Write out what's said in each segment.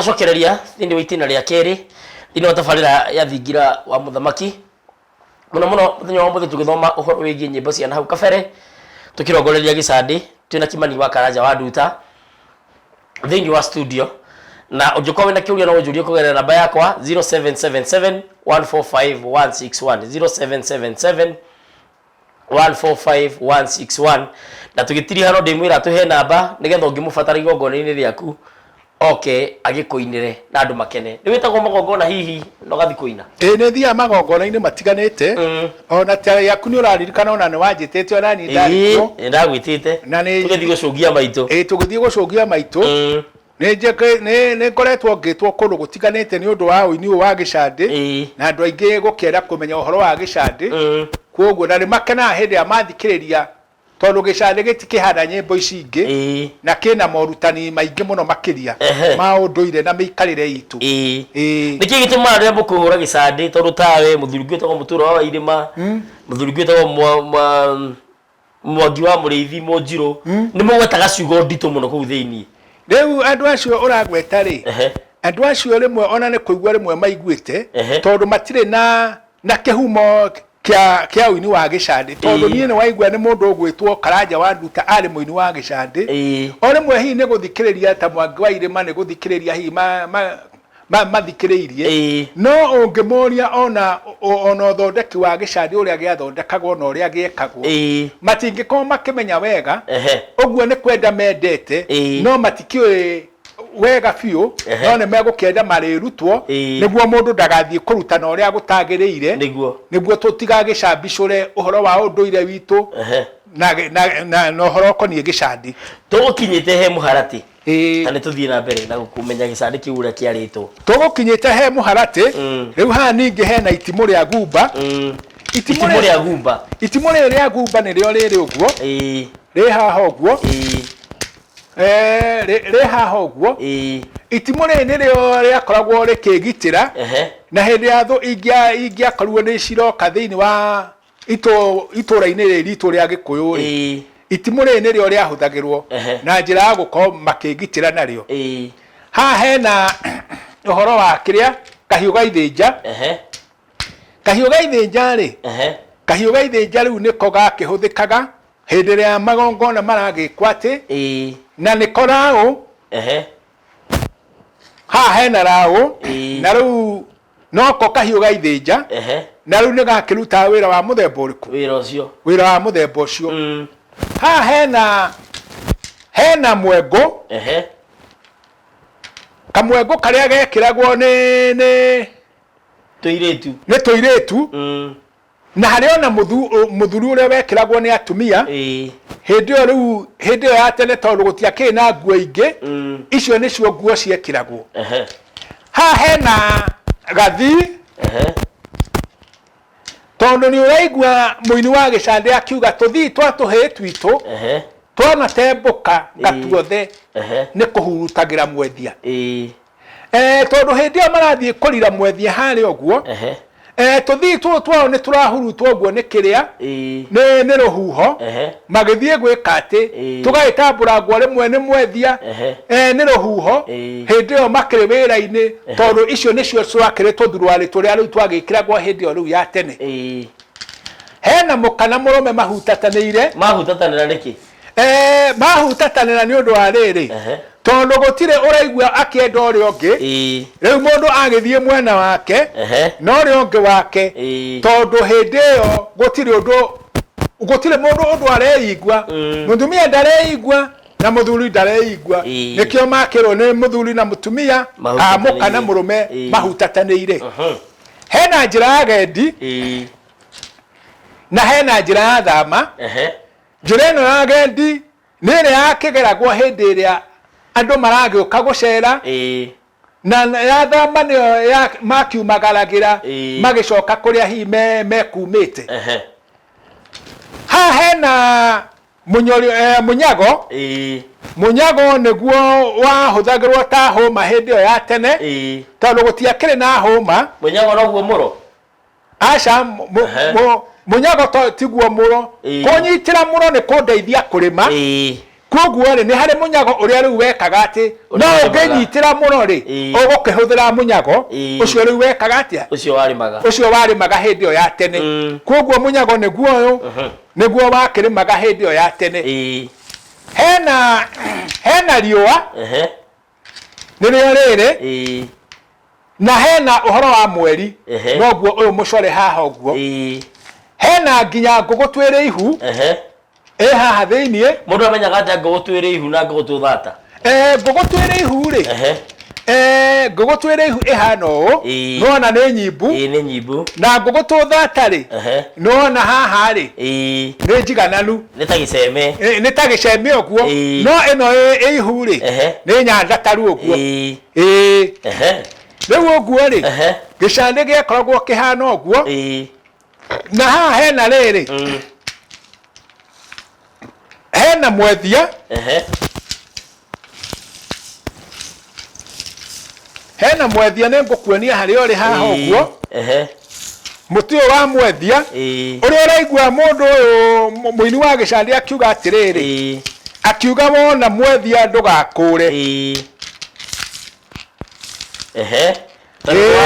Tugacokereria thindi wa itina ria keri thini wa tabarira ya thingira wa muthamaki muno muthenya wa muthe tugithoma uhoro wigie nyimbo cia nahau kabere tukirongoreria gicandi twina Kimani wa Karanja wa Nduta thini wa studio na ujuko wena kiuria no ujurie kugerera namba yakwa 0777 145 161 0777 145 161 na tugitiri hano ndimwira tuhe namba nigetha ungimubatara igongona-ini riaku agikuinire na andu makene ni witagwo magongona hihi no gathi kuina ne thia magongona-ini matiganite ona ta yaku ni uraririkana ona ni wanjitete ona ni ndariko ndagwitite na ni tugithi gucungia maitu tugithi gucungia maitu ne ngoretwo ngitwo kundu gutiganite ni undu wa uini wa gicandi na andu aingi gukienda kumenya uhoro wa gicandi koguo na ni makena hindi ya mathikiriria tondu gicandi gitikihanda nyimbo ici ingi na kina morutani maingi muno makiria ma unduire na miikarire itu niki gituma ria mukuhura gicandi tondu tawe muthuri gwitagwo Muturo wa Irima muthuri gwitagwo Mwangi wa Muriithi Munjiro ni mugwetaga ciugo ndito muno kuu thiini riu andu acio uragweta ri andu acio rimwe ona ni kuigua rimwe maiguite tondu matire na kihumo kia uini wa gicandi tondu nie ni waigua ni mundu ugwitwo Karanja wa Nduta ari muini wa gicandi o rimwe hi ni guthikiriria ta Mwangi wa Irima ni guthikiriria hi mathikiriirie no ungimuria ona thondeki wa gicandi uria giathondekagwo na uria giekagwo matingiko makimenya wega uguo ni kwenda mendete no matikiwe wega biu no ne megukenda marirutwo niguo mundu ndagathie kurutana uria gutagiriire niguo tutigagicambicure uhoro wa unduire witu na uhoro konie gicandi tugukinyite he muharati tani tuthie na mbere na kumenya gicandi kiura kiarito tugukinyite he muharati riu ha ningi he na itimu ria gumba itimu ria gumba ni rio riri uguo ri haha uguo ri haha uguo itimu ri ni rio riakoragwo rikigitira na hindi ya thu ingiakorwo ni ciroka thiini wa itura-ini riri itu ria Gikuyu ri itimu ri ni rio riahuthagirwo na njira ya gukorwo makigitira nario ha hena uhoro wa kiria kahiu gaithinja ri kahiu gaithinja riu niko gakihuthikaga hindi ria magongona maragikwa ati na niko rau ha hena rau na riu noko kahiu gaithinja na riu ni gakiruta wira wa muthemba uriku wira wa muthemba ucio ha hena mwengo kamwengo karia gekiragwo ni tuiritu na hari ona muthuri uria wekiragwo ni atumia hindi yo ya tene tondu gutiakiri na nguo ingi icio nicio nguo ciekiragwo ha hena gathi tondu ni uraigua muini wa gicandi akiuga tuthii twatuhe twitu twana tembuka gatuothe ni kuhurutagira mwethia tondu hindi yo marathie kurira mwethia hari oguo tuthii twao ni turahurutwo guo ni kiria ni ruhuho magithie gwika ati tugaitambura nguo rimwe ni mwethia ni ruhuho hindi yo makiri wira-ini tondu icio nicio twakiritwo thurwari turia riu twagikiragwo hindi yo riu ya tene hena mukana murume mahutatanira niki mahutatanira ni undu wa riri tondu gutire uraigua akienda uria ungi riu mundu agithie mwena wake no uria ungi wake tondu hindi yo gutire mundu undu areigua mutumia ndareigua na muthuri ndareigua nikio makirwo ni muthuri na mutumia mukana murume mahutatanire hena njira ya gendi na hena njira ya thama njira ino ya gendi ni ria yakigeragwo hindi ria andu maragiuka gucera na ya thama ni makiumagaragira magicoka kuria hi mekumite ha hena munyago niguo wahuthagirwo ta homa hindi yo ya tene tondu gutiakiri na homa munyago noguo muro aca munyago tiguo muro kunyitira muro ni kundeithia kurima koguo ri ni hari munyago uria riu wekaga ati no ungenyitira muno ri ugukihuthira munyago ucio riu wekaga atia ucio warimaga hindi yo ya tene koguo munyago niguo uyu niguo wakirimaga hindi yo ya tene hena riua nirio riri na hena uhoro wa mweri noguo uyu mucore haha uguo hena nginya ngugu twiri ihu haha thiini mundu amenyaga ati ngugu twiri ihu na ngugu tuthata ngugu twiri ihu ri ngugu twiri ihu ihana uu nona ni nyimbu na ngugu tuthata ri nona haha ri ni njigananu ni ta giceme uguo no ino ihu ri ni nyandataru uguo riu uguo ri gicande giakoragwo kihana uguo na haha hena riri hena mwethia hena mwethia ni ngukuonia hari uri haha uguo muti wa mwethia uria uraigua mundu uyu muini wa gicande akiuga atiriri akiuga wona mwethia ndugakure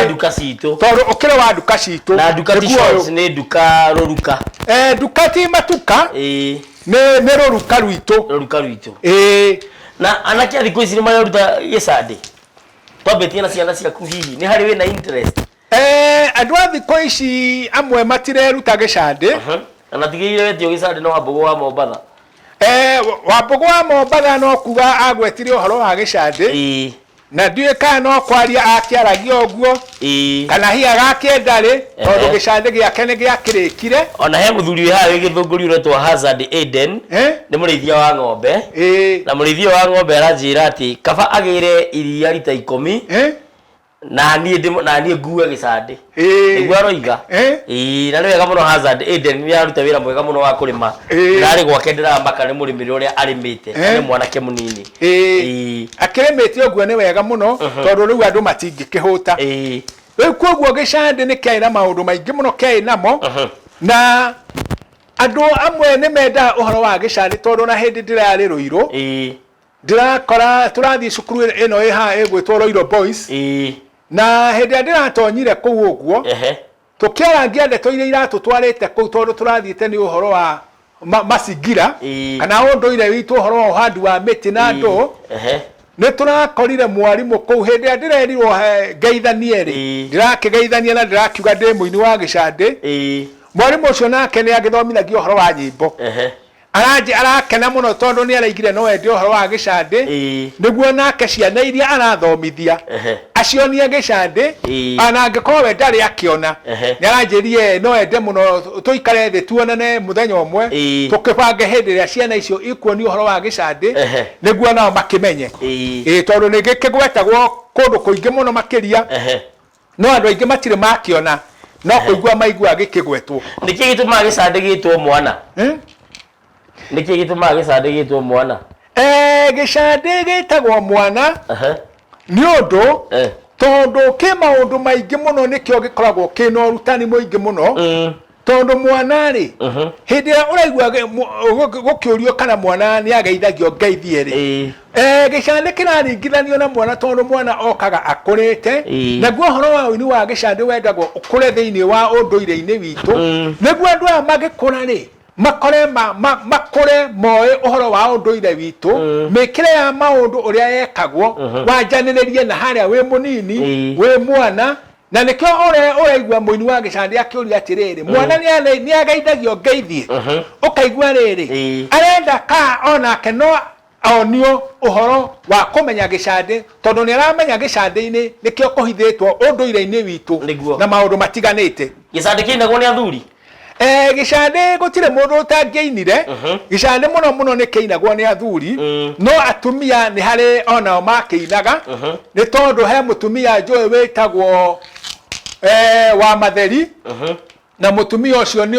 duka citu toru ukire wa duka citu na duka ti shops ni duka ruruka duka ti matuka ni ruruka rwitu na anake thikũ ici ni maruta gicande twambetie na ciana ciaku hihi ni hari wina interest andu a thikũ ici amwe matireruta gicande ana tigire wetio gicande no Wambugu wa Mombatha Wambugu wa Mombatha no kuga agwetire uhoro wa gicande na ndiye kana no kwaria akiaragia uguo kana hiya gakiendari tondu gicande giake ni giakirikire ona he muthuri haha wi githunguri uretwa Hazard Eden ni murithia wa ng'ombe na murithia wa ng'ombe aranjira ati kaba agire iria lita 10 na nie nguwe gicande niguo aroiga na ni wega muno Hazard Eden ni aruta wira mwega muno wa kurima nari gwake ndiramaka ni murimiri uria arimite ni mwanake munini akirimite uguo ni wega muno tondu riu andu matingikihuta riu koguo gicande ni kiaina maundu maingi muno kiainamo na andu amwe ni menda uhoro wa gicande tondu na hindi ndirari Ruiru ndirakora turathie cukuru ino iha igwitwo Ruiru Boys na hindi ndiratonyire kuu uguo tukiarangia ndeto iria iratutwarite kuu tondu turathiite ni uhoro wa masingira kana unduire witu uhoro wa uhandi wa miti na ndo ni turakorire mwarimu kuu hindi ndirerirwo ngeithanie ri ndirakigeithania na ndirakiuga ndi muini wa gicande mwarimu ucio nake ni agithomithagia uhoro wa nyimbo arakena muno tondu ni araigire no endi uhoro wa gicande niguo nake ciana iria arathomithia acionie gicande ana angikorwo we ndari akiona ni aranjirie no ende muno tuikare thi tuonane muthenya umwe tukibange hindi ria ciana icio ikuoni uhoro wa gicande niguo nao makimenye tondu ni gikigwetagwo kundu kuingi muno makiria no andu aingi matire makiona no kuigua maigua gikigwetwo niki gituma gicande gitwo mwana niki gituma gicande gitwo mwana gicande gitagwo mwana ni undu tondu ki maundu maingi muno nikio gikoragwo kina urutani muingi muno tondu mwana ri hindi uraigua gukiurio kana mwana ni ageithagio ngeithie ri gicande kiraringithanio na mwana tondu mwana okaga akurite naguo horo wa uini wa gicande wendagwo ukure thiini wa unduire-ini witu niguo andu aya magikura ri makore moe uhoro wa unduire witu mikire ya maundu uria yekagwo wanjaniririe na haria wi munini wi mwana na nikio uraigua muini wa gicande akiuria atiriri mwana ni ageithagio ngeithie ukaigua riri arenda ka onake no onio uhoro wa kumenya gicande tondu ni aramenya gicande-ini nikio kuhithitwo unduire-ini witu na maundu matiganite gicande kinagwo ni athuri gicande gutire mundu utangiinire gicande muno ni kiinagwo ni athuri no atumia ni hari onao makiinaga ni tondu he mutumia njui witagwo wa Matheri na mutumia ucio ni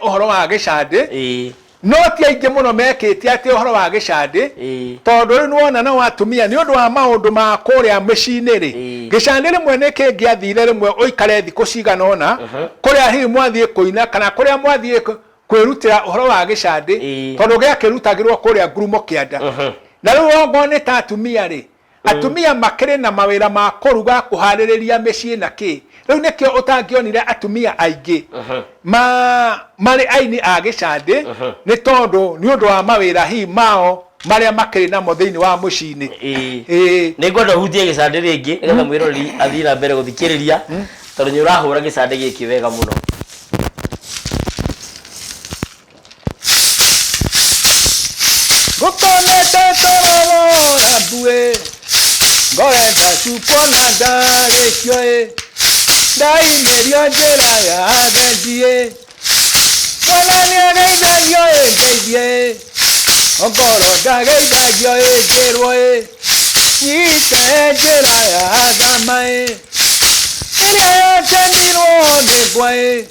uhoro wa gicande no ti aingi muno mekite ati uhoro wa gicande tondu ri nuona na watumia ni undu wa maundu ma kuria micini ri gicande rimwe ni kingiathire rimwe uikare thiku cigana ona kuria hihi mwathie kuina kana kuria mwathie kwirutira uhoro wa gicandi tondu giakirutagirwo kuria ngurumo kianda na riu ngone ta atumia ri atumia makire na mawira ma kuruga kuhaririria micii na ki riu nikio utangionire atumia aingi mari aini a gicandi ni tondu ni undu wa mawira hi mao maria makire namo thiini wa mucini ni ngwenda hutie gicandi ringi nigetha mwirori athii na mbere guthikiriria tondu ni urahura gicandi giki wega muno gukonete toro rabue gorenda chupona ndagikioe ndaimerio njira ya thendie mwana niageithagioe ndeithie ongoro ndageithagioe njirwoe nyite njira ya thamae iria yotenirwo nĩ ngwaĩ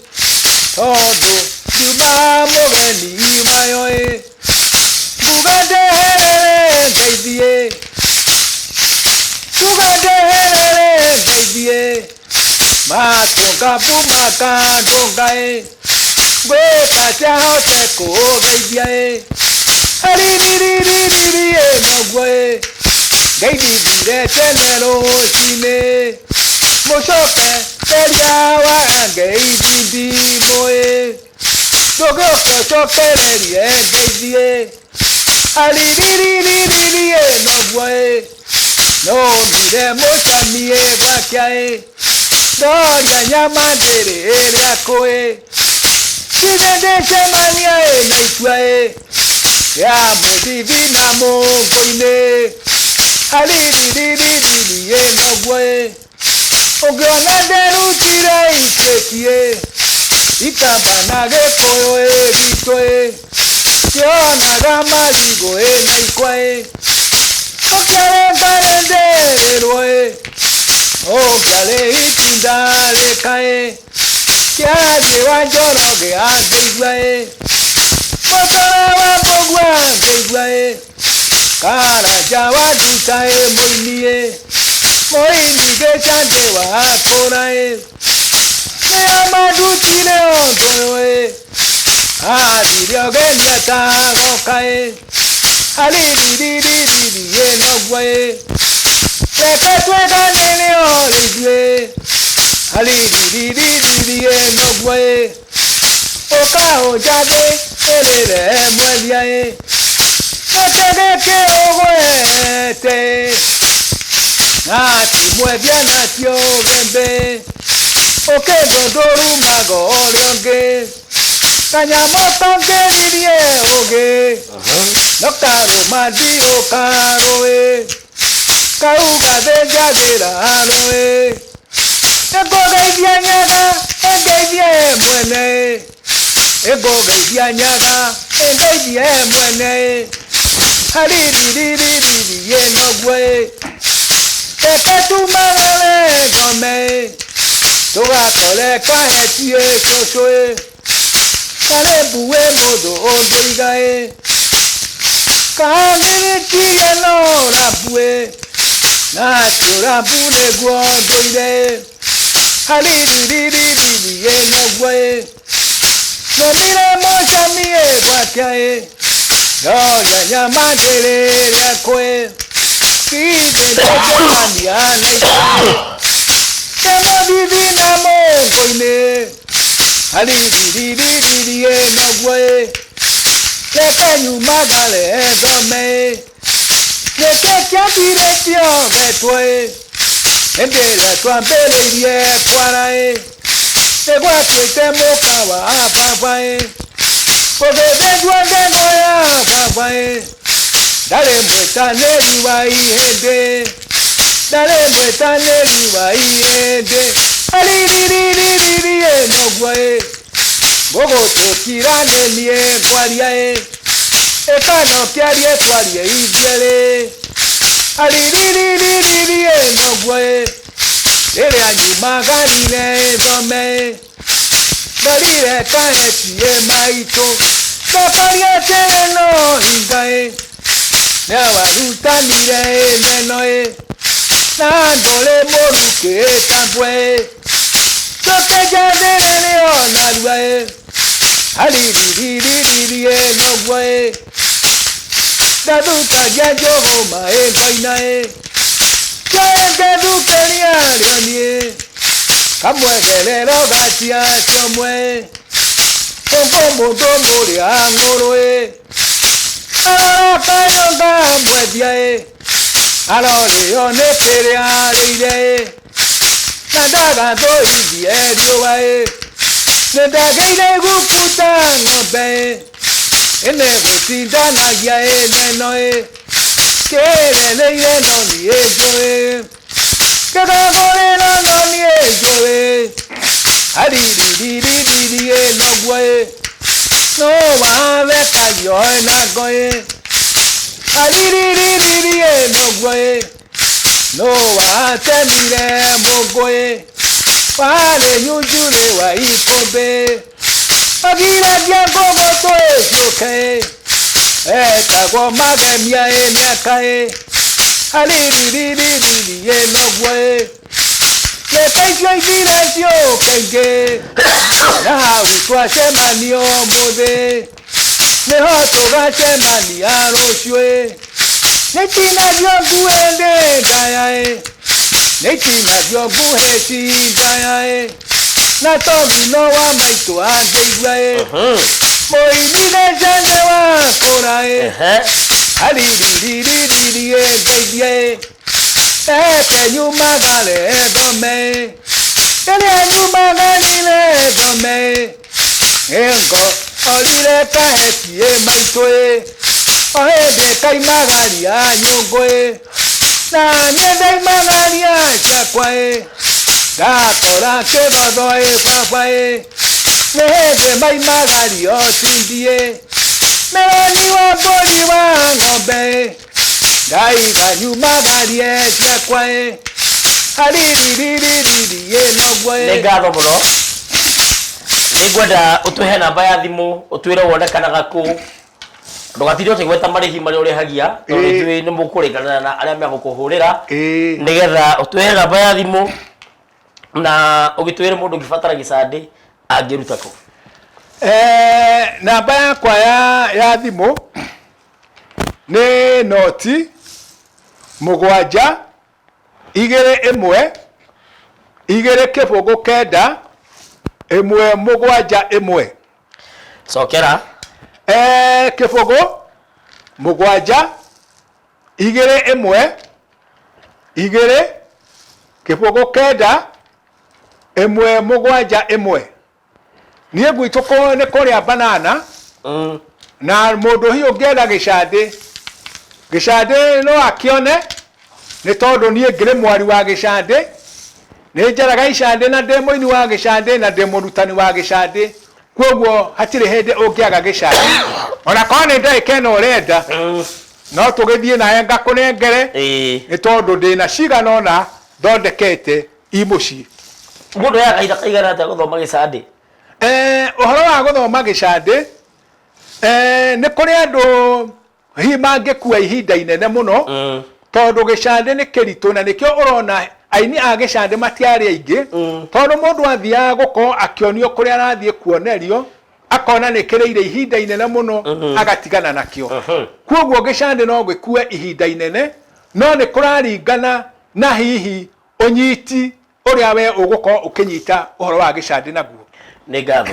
tondu ndiuma mũgeni mayoe mbuga ndeherere ndeithie mbuga ndeherere ndeithie matunga mbumaka ndungae ngwĩka hote kũgeithia haririririe noguo ngeithithire tene rũcinĩ mũcoke teria wa ngeithithimũĩ ndũgĩũke ũcokererie ngeithie haririririe noguo nũmire mũcamie gwakĩa ndoria nyama ndĩrĩ rĩakũĩ githĩ ndĩcemania na itua ya mũthithi na mũngũ-inĩ haririririe noguo ũngĩona nderutire ikĩtie ikamba na gĩkũyũ gitũ kĩonaga marigũ na ikwa ũkĩarengare ndĩrĩrwo ũngĩarĩ itinda rĩka kĩarie wa njoroge angĩigua mũtara wa mbũgua angĩigua karanja wa nduta mũini mũini gĩcandĩ wa kũra nĩo mandutire ũndũ athire ũgeni atagoka haririririe noguo reke tweganĩre oro ithuĩ haririririe noguo ũkahũnja thĩ ĩrĩre mwendia gĩtĩ gĩkĩ ũgwete ati mwendia natio gembe ũkĩndũndũrumaga ũrĩa ũngĩ kanyamũ kangĩririe ũgĩ no karũma ndiũka rũĩ kauga thĩnjagĩra rũĩ ĩngũgeithia nyaga ĩngeithie mwene ĩngũgeithia nyaga ĩngeithie mwene haririririe noguo reke tumagare ngome tũgakore kahetie cũcũ karĩ mbuĩ mũndũ ũngĩiga kahagĩrĩkirie no rambuĩ na tũrambu nĩguo ndũire haririririe noguo nomire mũcamie gwakĩa ndoria nyama ndĩrĩ rĩakũĩ githĩ ndĩcemania na ithuĩ mũthithi na mũngũ-inĩ haririririe noguo reke nyumagare thome reke kĩambirĩtio getwo hĩndĩ ĩrĩa twambĩrĩirie kwara nĩgwatuĩte mũka wa baba gũgĩthĩnjwo ng'eno ya baba ndarĩ mwĩtanĩri wa ihĩndĩ ndarĩ mwĩtanĩri wa ihĩndĩ haririririe noguo gũgũtũkiranĩrie ngwaria ĩkanokiarie twarie ithuerĩ haririririe noguo rĩrĩa nyumagarire thome ndorire kahetie maitũ ndokorie kĩreno hinga nĩwarutanire neno na ndũrĩ mũrukĩta mbwe tũkĩnjathĩrĩre onarua Aliriririe no gwe. Daduka jajo homa gaina Kedu keria leonie. Kamwegelero gatia chomwe. Pombo mori angoroe. Kayo gamwedia Alole one kere alire. Nadaga to idierio wae. Nadaga ile guputa ngobe. Ene gutinda na ya nenoe. Kere le no ni ejoe. Kere gore no ni ejoe. Ari di no gwe. No wa le kayo na goe. Ari di no gwe. No wa temire mogoe. Pale nyujule wa ikobe. Agira dia gogo to ejoke. Kago mage mia kae. Ali di no gwe. Le pejo idirazio kenge. Na witwa semanio mode. Ne hoto ga semani aroshwe. Netina jogu ende dayae. Netina jogu heti dayae. Na togi no wa maito adeigwae. Moini ne jende wa korae. Ali di baby. Eke nyuma gale dome. Ele nyuma gale dome. Engo olile kaetie maitoe. Ohede kai magari anyongoe. Na nyende magari achakwae. Gatora kedodoe papae. Nehede mai magari otindie. Meoni wa boli wa ngombe. Gai ganyuma gari achakwae. Aliriririe no gwe. Ngatho muno. Nigwenda utuhe namba ya thimu utwire wonekanaga ku. Ndugatire utigweta marihi mari urihagia tondu ithui ni mukurikana na aria megukuhurira nigetha utwehe namba ya thimu na ugitwire mundu ngibatara gicandi angiruta ku. Namba yakwa ya thimu ni noti mugwanja igere imwe igere kibugu kenda imwe mugwanja imwe. Sokera kibugu mugwanja igere imwe igere kibugu kenda imwe mugwanja imwe. Niye gwituko ne koria banana na mundu hiyo ngenda gicande no akione ni tondu niye ngire mwari wa gicande ni njaraga icande na ndemo ini wa gicande na ndemo rutani wa gicande kwoguo hatire hende ungiaga gicande ona kone ndai keno urenda no tugithie naye ngakunengere ni tondu ndina cigana ona thondekete imuci mundu ya kaida kaigana ta guthoma gicande. Uhoro wa guthoma gicande ni kuri andu hi mangikua ihinda inene muno tondu gicande ni kiritu na nikio urona aini a gicande matiari aingi tondu mundu athia guko akionio kuri arathie kuonerio akona ni kireire ihinda inene muno agatigana nakio. Kwoguo gicande no gikue ihinda inene no ni kuraringana na hihi unyiti uria we uguko ukinyita uhoro wa gicande naguo. Ni ngatho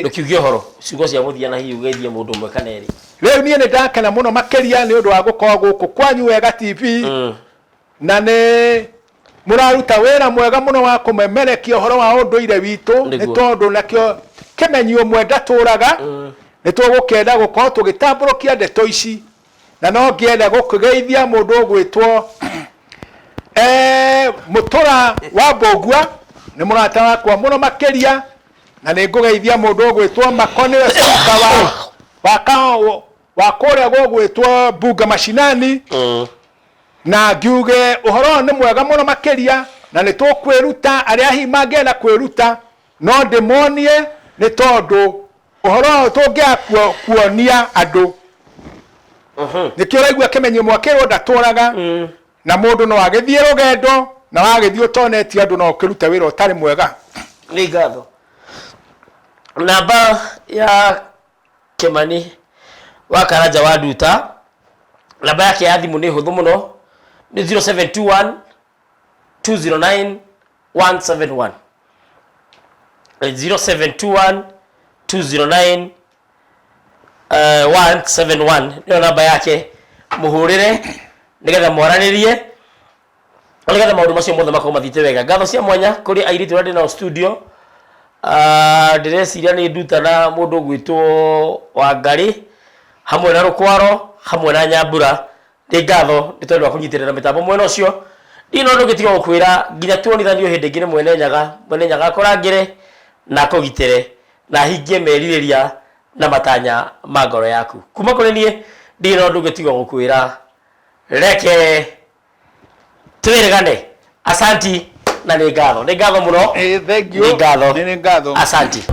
ndukiugia horo ciugo cia muthia na hiu geithie mundu mwe kana eri. Riu nie ni ndakena muno makeria ni undu wa gukorwo guku kwanyu Wega TV na ni muraruta wira mwega muno wa kumemerekia uhoro wa unduire witu ni tondu nakio kimenyio mwenda turaga ni tugukenda gukorwo tugitamburukia ndeto ici na no ngienda gukugeithia mundu ugwitwo Mutura wa Mbogua ni murata wakwa muno makeria na ni ngugeithia mundu ugwitwo Makone wa kuria gugwitwo Bunga Mashinani na ngiuge uhoro ni mwega muno makeria na ni tukwiruta aria hi mangena kwiruta no ndimonie ni tondu uhoro tungia kuonia andu nikio raigua kimenyo mwakiro ndaturaga na mundu no agithie rugendo na wagithie utonetie andu no kiruta wira utari mwega. Ni ngatho namba ya Kimani wa Karanja wa Nduta, namba yake ya thimũ nĩ hũthũ mũno, nĩ 0721 209 171. 0721 209 171 ndio namba yake, muhurire nigetha mwaranirie nigetha maundu macio mothe makorwo mathite wega. Ngatho cia mwanya kuri airitu radi na studio. Ndĩreciria nĩ Nduta na mũndũ gwitwo Wangari hamwe na Rukwaro hamwe na Nyambura. Nĩ ngatho nĩ tondũ wa kũnyitirĩra mitambo mwena ũcio. Ndino ndũgĩtiga gũkwĩra nginya tuonithanio hĩndĩ ĩngĩ nĩ mwene nyaga kũrangĩre na kũgitĩre na hingie merirĩria na matanya ma ngoro yaku. Kuma kũrĩ niĩ ndino ndũgĩtiga gũkwĩra reke twĩrĩgane. Asanti na nĩ ngatho mũno. Thank you. Nĩ ngatho. Asanti.